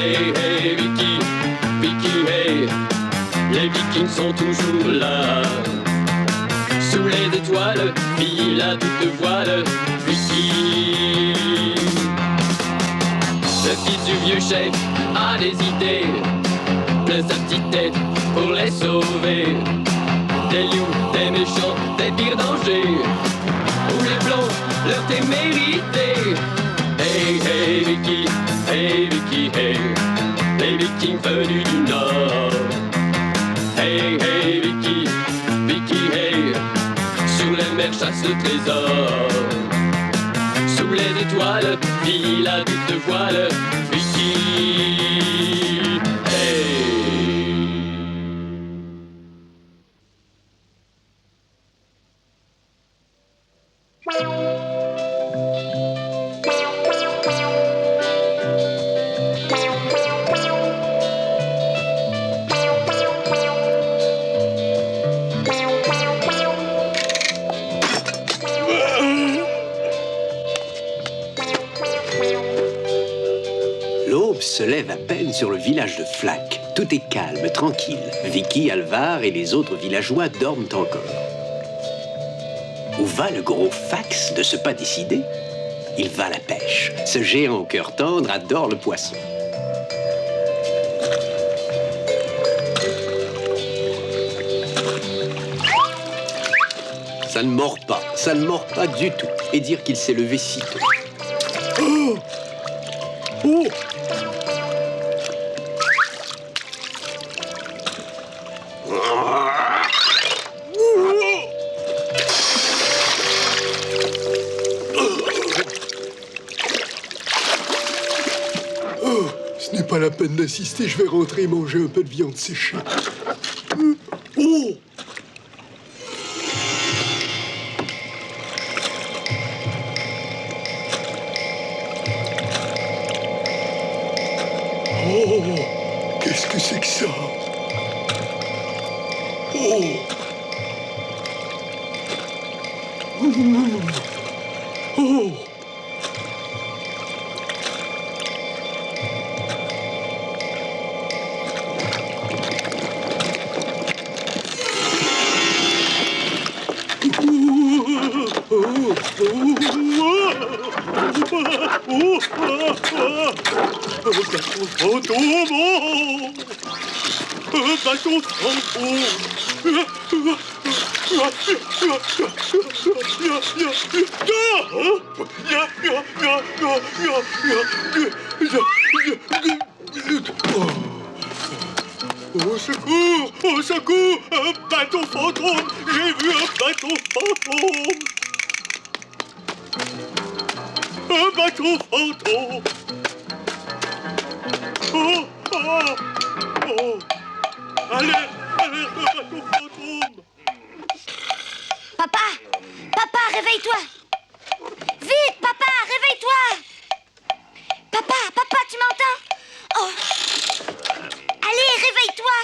Hey, hey, Vicky, Vicky, hey. Les Vikings sont toujours là. Sous les étoiles, file à toute voile, Vicky. Le fils du vieux chef a des idées, plein sa petite tête pour les sauver. Des loups, des méchants, des pires dangers, où les blonds leur témérité. Hey, hey, Vicky, hey, Vicky, hey. Les Vikings venus du Nord. Hey, hey, Vicky, Vicky, hey. Sur les mers chasse le trésor. Sous les étoiles, file à toute voile, Vicky, hey. L'aube se lève à peine sur le village de Flac. Tout est calme, tranquille. Vicky, Alvar et les autres villageois dorment encore. Où va le gros Fax de ce pas décidé? Il va à la pêche. Ce géant au cœur tendre adore le poisson. Ça ne mord pas du tout. Et dire qu'il s'est levé si tôt. Oh! Oh! Ce n'est pas la peine d'assister, je vais rentrer et manger un peu de viande séchée. Oh! Oh! Qu'est-ce que c'est que ça? Oh! Oh! Bateau fantôme! Au secours! Au secours! Un bateau fantôme! J'ai vu un bateau fantôme! Un bateau fantôme! Oh! Oh! Oh! Alerte! Alerte, un bateau fantôme! Papa! Papa, réveille-toi! Vite, papa, réveille-toi! Papa, papa, tu m'entends? Oh! Allez, réveille-toi!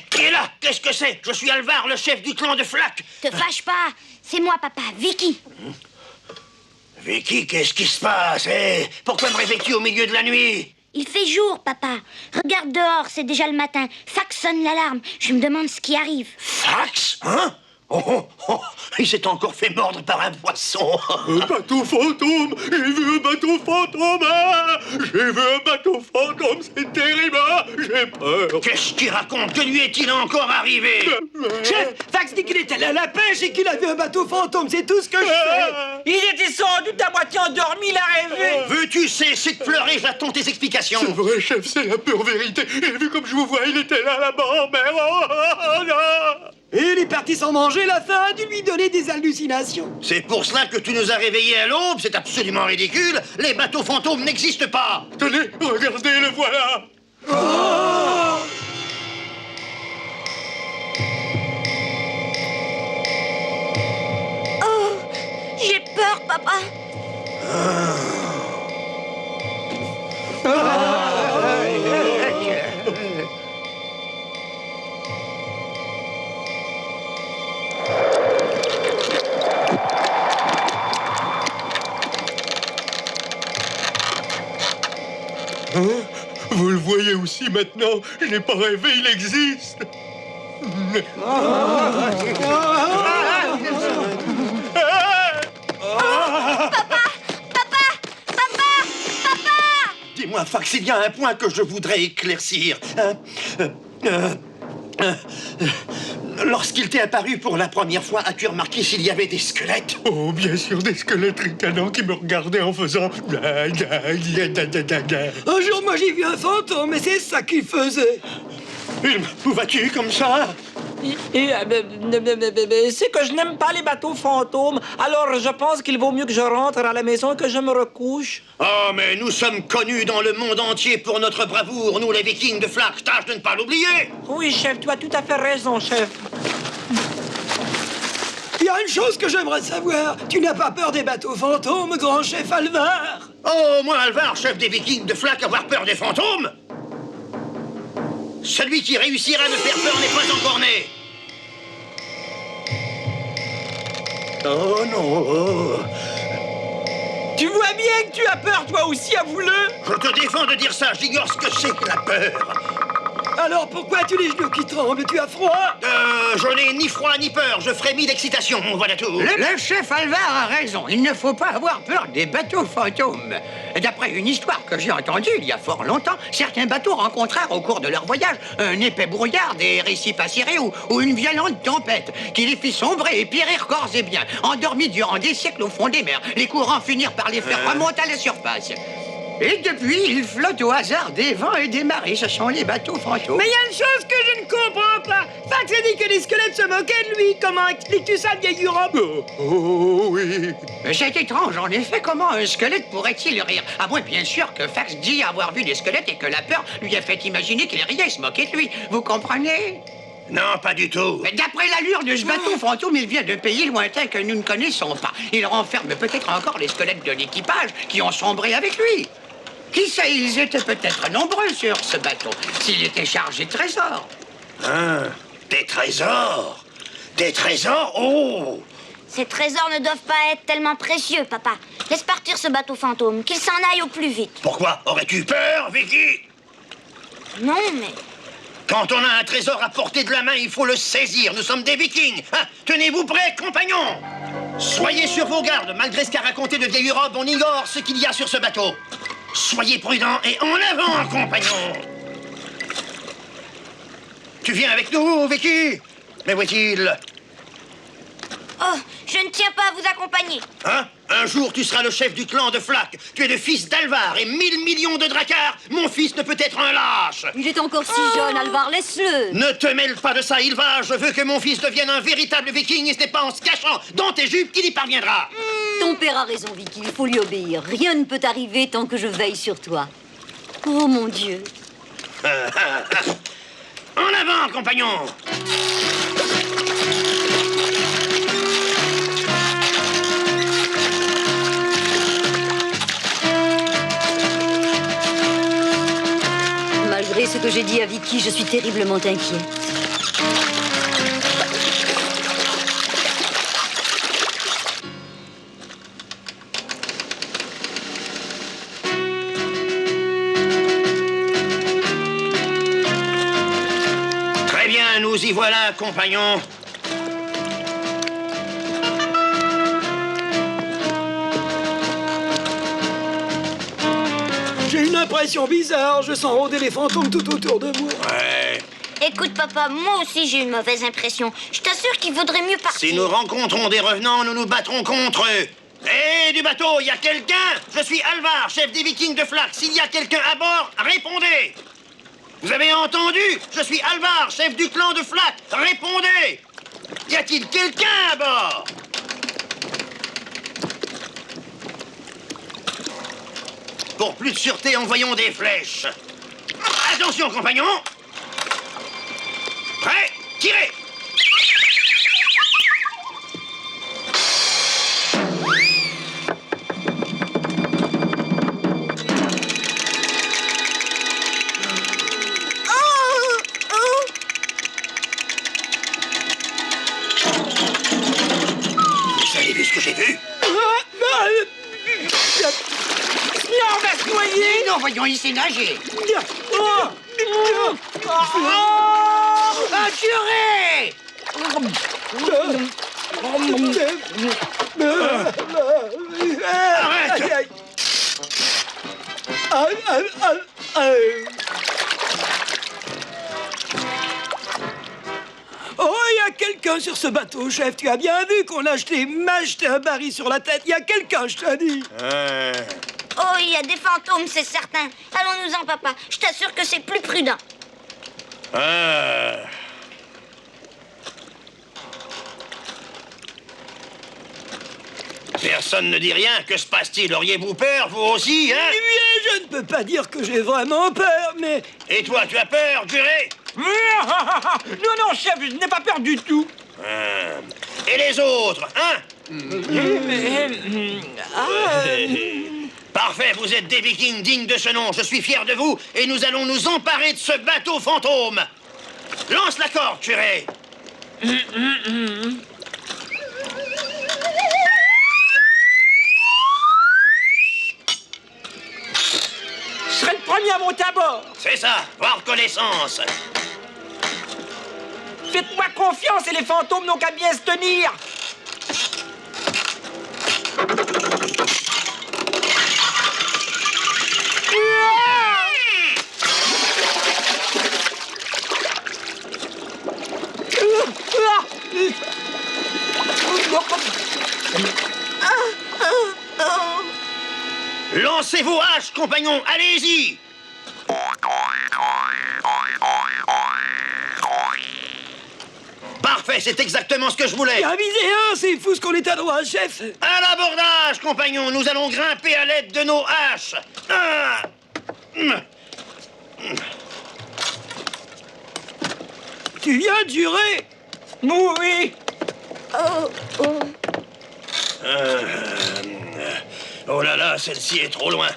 Qui est là? Qu'est-ce que c'est? Je suis Alvar, le chef du clan de Flac. Te fâche pas, c'est moi, papa, Vicky. Vicky, qu'est-ce qui se passe? Pourquoi me réveilles-tu au milieu de la nuit? Il fait jour, papa. Regarde dehors, c'est déjà le matin. Fax sonne l'alarme. Je me demande ce qui arrive. Fax? Hein? Il s'est encore fait mordre par un poisson. Un bateau fantôme! J'ai vu un bateau fantôme! Ah, j'ai vu un bateau fantôme! C'est terrible! Ah, j'ai peur! Qu'est-ce qu'il raconte? Que lui est-il encore arrivé? Chef, Fax dit qu'il était allé à la pêche et qu'il a vu un bateau fantôme, c'est tout ce que je sais. Il était sans doute à moitié endormi, il a rêvé. Veux-tu cesser de pleurer? J'attends tes explications. C'est vrai, chef, c'est la pure vérité. J'ai vu comme je vous vois, il était là, là-bas, mais oh, non! Et il est parti sans manger, la faim a dû lui donner des hallucinations. C'est pour cela que tu nous as réveillés à l'aube? C'est absolument ridicule. Les bateaux fantômes n'existent pas. Tenez, regardez, le voilà! Oh, j'ai peur, papa. voici maintenant. Je n'ai pas rêvé, il existe. Dis-moi, Fax, il y a un point que je voudrais éclaircir. Lorsqu'il t'est apparu pour la première fois, as-tu remarqué s'il y avait des squelettes? Oh, bien sûr, des squelettes ricanants qui me regardaient en faisant... Un jour, moi, j'ai vu un fantôme, et c'est ça qu'il faisait. Où vas-tu comme ça? C'est que je n'aime pas les bateaux fantômes. Alors, je pense qu'il vaut mieux que je rentre à la maison et que je me recouche. Oh, mais nous sommes connus dans le monde entier pour notre bravoure, nous les Vikings de Flack. Tâche de ne pas l'oublier. Oui, chef, tu as tout à fait raison, chef. Il y a une chose que j'aimerais savoir. Tu n'as pas peur des bateaux fantômes, grand chef Alvar? Oh, moi, Alvar, chef des Vikings de Flack, avoir peur des fantômes? Celui qui réussira à me faire peur n'est pas encore né. Oh non. Oh. Tu vois bien que tu as peur, toi aussi, avoue-le. Je te défends de dire ça, j'ignore ce que c'est que la peur. Alors pourquoi as-tu les genoux qui tremblent? Tu as froid? Je n'ai ni froid ni peur, je frémis d'excitation, voilà tout. Le chef Alvar a raison, il ne faut pas avoir peur des bateaux fantômes. D'après une histoire que j'ai entendue il y a fort longtemps, certains bateaux rencontrèrent au cours de leur voyage un épais brouillard, des récifs acérés ou une violente tempête qui les fit sombrer et périr corps et biens. Endormis durant des siècles au fond des mers, les courants finirent par les faire remonter à la surface. Et depuis, ils flottent au hasard des vents et des marées. Ce sont les bateaux fantômes. Mais il y a une chose que je ne comprends pas. Fax a dit que les squelettes se moquaient de lui. Comment expliques-tu ça, vieille Europe? Oh, oui. C'est étrange, en effet. Comment un squelette pourrait-il rire? À moins, bien sûr, que Fax dit avoir vu des squelettes et que la peur lui a fait imaginer qu'il riait et se moquait de lui. Vous comprenez? Non, pas du tout. Mais d'après l'allure de ce bateau fantôme, il vient de pays lointains que nous ne connaissons pas. Il renferme peut-être encore les squelettes de l'équipage qui ont sombré avec lui. Qui sait, ils étaient peut-être nombreux sur ce bateau, s'il était chargé de trésors. Hein? Des trésors? Des trésors? Oh! Ces trésors ne doivent pas être tellement précieux, papa. Laisse partir ce bateau fantôme, qu'il s'en aille au plus vite. Pourquoi? Aurais-tu peur, Vicky? Non, mais... Quand on a un trésor à portée de la main, il faut le saisir. Nous sommes des Vikings. Hein? Tenez-vous prêts, compagnons! Soyez sur vos gardes. Malgré ce qu'a raconté le vieil Europe, on ignore ce qu'il y a sur ce bateau. Soyez prudents et en avant, compagnons! Tu viens avec nous, Vicky? Mais où est-il? Oh, je ne tiens pas à vous accompagner. Hein? Un jour, tu seras le chef du clan de Flack. Tu es le fils d'Alvar et 1000 millions de dracars. Mon fils ne peut être un lâche. Il est encore si jeune, Alvar, laisse-le. Ne te mêle pas de ça, Ilva. Je veux que mon fils devienne un véritable viking et ce n'est pas en se cachant dans tes jupes qu'il y parviendra. Ton père a raison, Vicky, il faut lui obéir. Rien ne peut arriver tant que je veille sur toi. Oh, mon Dieu. En avant, compagnons! Malgré ce que j'ai dit à Vicky, je suis terriblement inquiète. Très bien, nous y voilà, compagnons. J'ai une impression bizarre. Je sens rôder les fantômes tout autour de moi. Ouais. Écoute, papa, moi aussi j'ai une mauvaise impression. Je t'assure qu'il vaudrait mieux partir. Si nous rencontrons des revenants, nous nous battrons contre eux. Hé, du bateau, il y a quelqu'un? Je suis Alvar, chef des Vikings de Flack. S'il y a quelqu'un à bord, répondez. Vous avez entendu? Je suis Alvar, chef du clan de Flack. Répondez. Y a-t-il quelqu'un à bord? Pour plus de sûreté, envoyons des flèches. Attention, compagnons. Prêt? Tirez. Vous avez vu ce que j'ai vu? On va se noyer. Non, voyons, il s'est nagé. Oh, Un curé! Arrête! Oh, il y a quelqu'un sur ce bateau, chef. Tu as bien vu qu'on m'a jeté un baril sur la tête. Il y a quelqu'un, je te dis. Oh, il y a des fantômes, c'est certain. Allons-nous-en, papa. Je t'assure que c'est plus prudent. Personne ne dit rien. Que se passe-t-il? Auriez-vous peur, vous aussi, hein? Eh bien, je ne peux pas dire que j'ai vraiment peur, mais... Et toi, tu as peur, curé? Non, chef, je n'ai pas peur du tout. Et les autres, hein? Parfait, vous êtes des vikings dignes de ce nom. Je suis fier de vous et nous allons nous emparer de ce bateau fantôme. Lance la corde, curé. Je serai le premier à monter à bord. C'est ça, par connaissance. Faites-moi confiance et les fantômes n'ont qu'à bien se tenir. Lancez vos haches, compagnons, allez-y. Parfait, c'est exactement ce que je voulais. Bien visé, hein, c'est fou ce qu'on est à droit, chef. À l'abordage, compagnons, nous allons grimper à l'aide de nos haches. Tu viens de jurer? Oui. Oh là là, celle-ci est trop loin.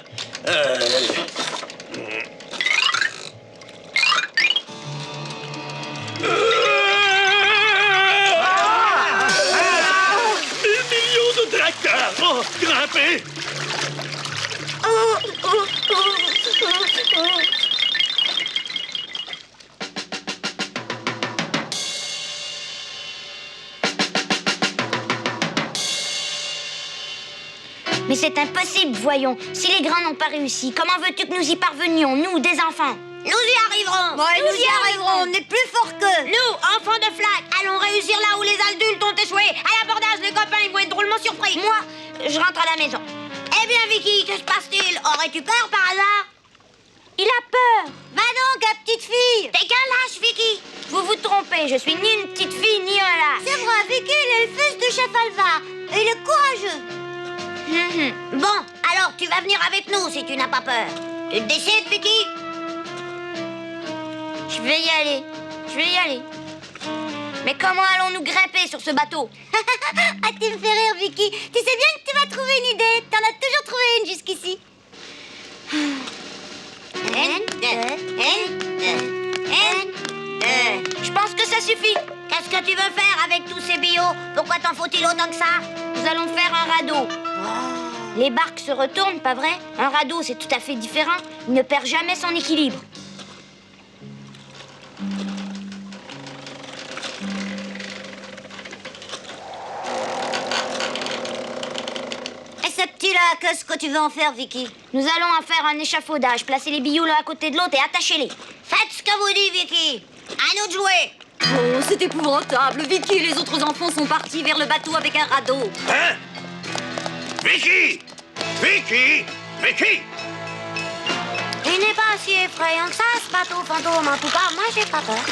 Des millions de tracteurs. Oh, grimpez. Mais c'est impossible, voyons. Si les grands n'ont pas réussi, comment veux-tu que nous y parvenions, nous, des enfants? Nous y arriverons. Ouais, nous y arriverons. On est plus forts qu'eux. Nous, enfants de Flack, allons réussir là où les adultes ont échoué. À l'abordage, les copains, ils vont être drôlement surpris. Moi, je rentre à la maison. Eh bien, Vicky, que se passe-t-il? Aurais-tu peur par hasard? Il a peur. Va donc, la petite fille. T'es qu'un lâche, Vicky. Vous vous trompez, je suis ni une petite fille, ni un lâche. C'est vrai, Vicky, il est le fils du chef Alvar. Et il est courageux. Bon, alors tu vas venir avec nous si tu n'as pas peur. Tu te décides, Vicky? Je vais y aller. Mais comment allons-nous grimper sur ce bateau? Ah, tu me fais rire, Vicky. Tu sais bien que tu vas trouver une idée. T'en as toujours trouvé une jusqu'ici. Je pense que ça suffit. Qu'est-ce que tu veux faire avec tous ces billots? Pourquoi t'en faut-il autant que ça? Nous allons faire un radeau. Les barques se retournent, pas vrai? Un radeau, c'est tout à fait différent. Il ne perd jamais son équilibre. Et ce petit-là, qu'est-ce que tu veux en faire, Vicky? Nous allons en faire un échafaudage, placer les billots l'un à côté de l'autre et attachez-les. Faites ce que vous dites, Vicky. À nous de jouer. Oh, c'est épouvantable. Vicky et les autres enfants sont partis vers le bateau avec un radeau. Hein? Vicky! Vicky! Vicky! Il n'est pas si effrayant que ça, ce bateau fantôme. En tout cas, moi, j'ai pas peur.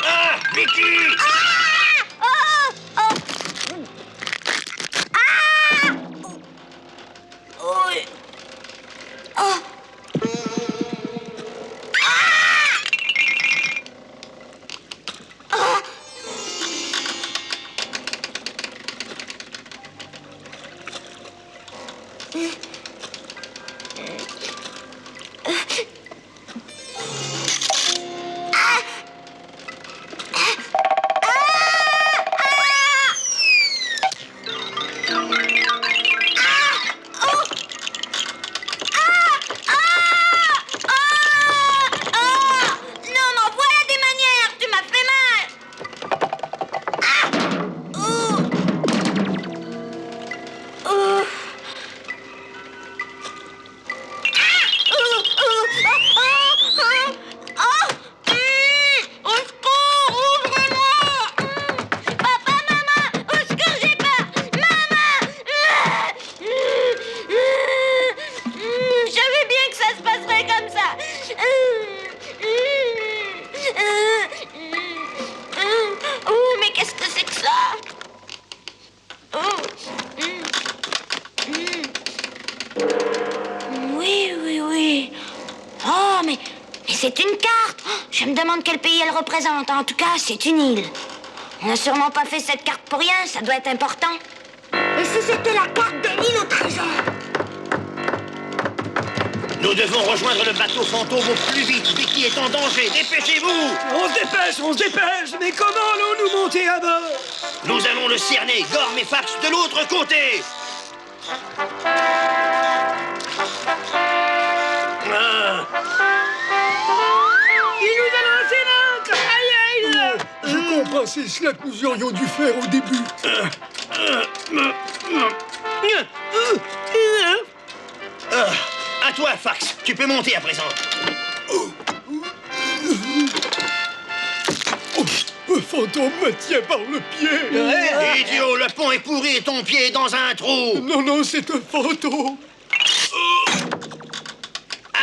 Ah! Vicky! une carte. Je me demande quel pays elle représente. En tout cas, c'est une île. On n'a sûrement pas fait cette carte pour rien, ça doit être important. Et si c'était la carte de l'île au trésor? Nous devons rejoindre le bateau fantôme au plus vite. Vicky est en danger, dépêchez-vous! On se dépêche. Mais comment allons-nous monter à bord? Nous allons le cerner, Gorm et Fax de l'autre côté! Ah. Il nous a lancé l'ancre. Aïe, aïe. Je comprends, c'est cela que nous aurions dû faire au début. À toi, Fax, tu peux monter à présent. Le fantôme me tient par le pied. Idiot, le pont est pourri et ton pied est dans un trou. Non, c'est un fantôme.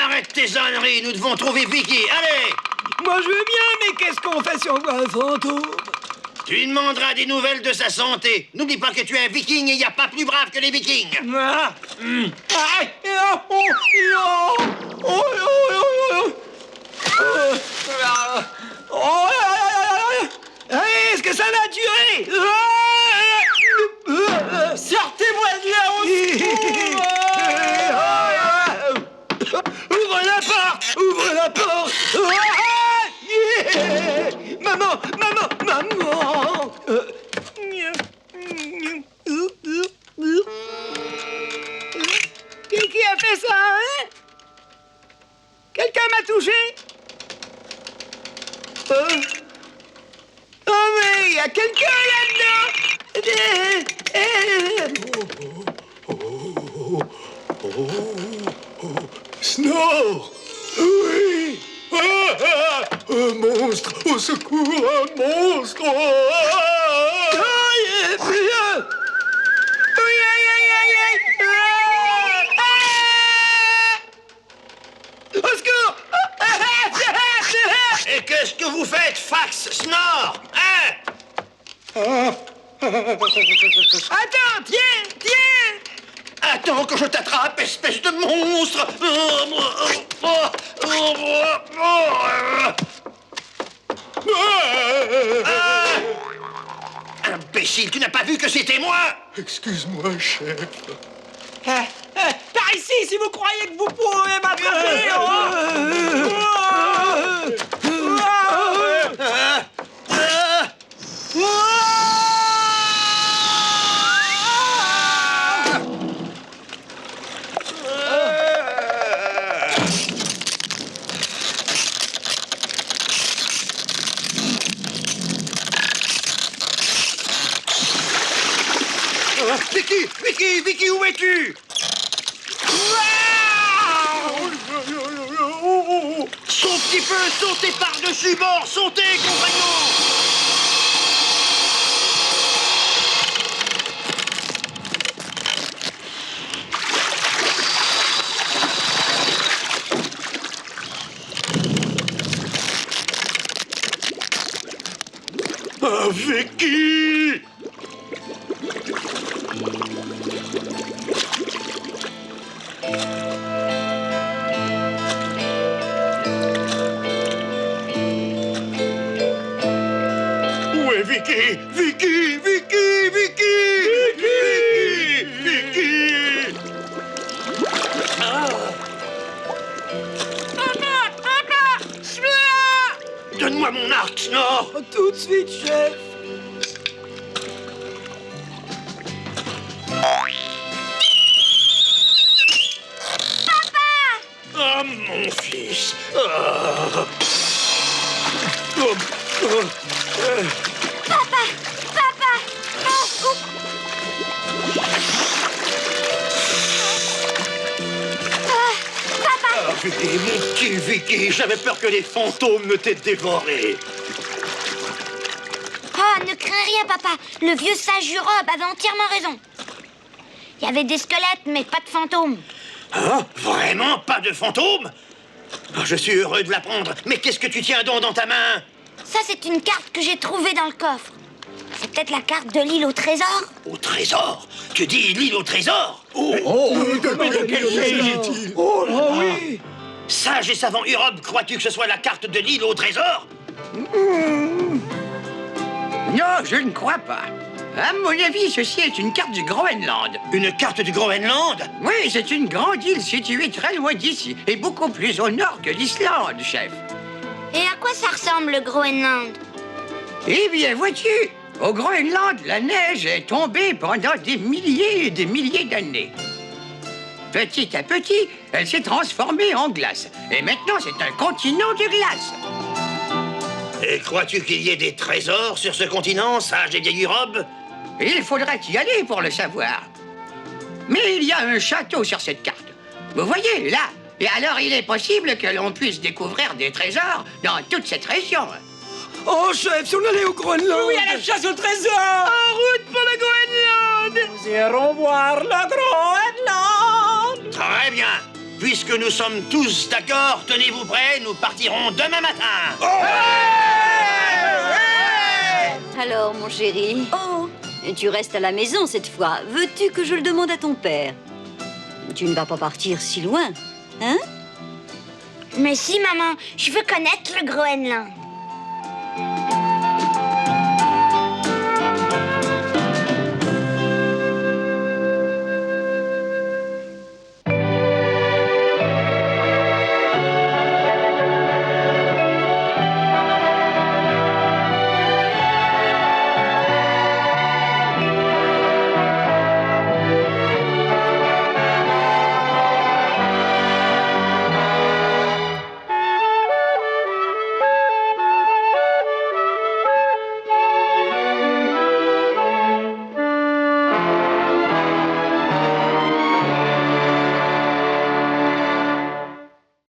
Arrête tes âneries, nous devons trouver Vicky, allez! Moi, je veux bien, mais qu'est-ce qu'on fait si on voit un fantôme? Tu lui demanderas des nouvelles de sa santé. N'oublie pas que tu es un viking et il n'y a pas plus brave que les vikings. Est-ce que ça va durer? Sortez-moi de là, Ouvre la porte! Ouvre la porte! Maman! Qui a fait ça, hein? Quelqu'un m'a touché? Oh, mais il y a quelqu'un là-dedans! Snore! Oui! Un monstre! Au secours, un monstre! Au secours! Et qu'est-ce que vous faites, Fax, Snore, hein? Attends, tiens! Attends que je t'attrape, espèce de monstre! Imbécile, tu n'as pas vu que c'était moi? Excuse-moi, chef. Par ici, si vous croyez que vous pouvez m'attraper! Vicky, où es-tu? Saute petit peu, sautez par-dessus bord, sautez, compagnons! Ah, Vicky! Où est Vicky? Vicky! Donne-moi mon arc, Snore! Tout de suite, chef! Ah, mon fils! Vicky, mon petit Vicky, j'avais peur que les fantômes ne t'aient dévoré. Oh, ne crains rien, papa. Le vieux sage Jurob avait entièrement raison. Il y avait des squelettes, mais pas de fantômes. Hein? Vraiment pas de fantômes? Oh, je suis heureux de l'apprendre. Mais qu'est-ce que tu tiens donc dans ta main? Ça, c'est une carte que j'ai trouvée dans le coffre. C'est peut-être la carte de l'île au trésor? Au trésor? Tu dis l'île au trésor? De quel pays? Oh oui! Sage et savant Urob, crois-tu que ce soit la carte de l'île au trésor? Non, je ne crois pas. À mon avis, ceci est une carte du Groenland. Une carte du Groenland? Oui, c'est une grande île située très loin d'ici et beaucoup plus au nord que l'Islande, chef. Et à quoi ça ressemble, le Groenland? Eh bien, vois-tu, au Groenland, la neige est tombée pendant des milliers et des milliers d'années. Petit à petit, elle s'est transformée en glace. Et maintenant, c'est un continent de glace. Et crois-tu qu'il y ait des trésors sur ce continent, Sage et vieille Urob? Il faudrait y aller pour le savoir. Mais il y a un château sur cette carte. Vous voyez, là. Et alors, il est possible que l'on puisse découvrir des trésors dans toute cette région. Oh, chef, si on allait au Groenland! Oui, à la chasse au trésor! En route pour le Groenland! Nous irons voir le Groenland! Très bien. Puisque nous sommes tous d'accord, tenez-vous prêts, nous partirons demain matin. Alors, mon chéri, tu restes à la maison cette fois. Veux-tu que je le demande à ton père? Tu ne vas pas partir si loin, hein? Mais si, maman, je veux connaître le Groenland.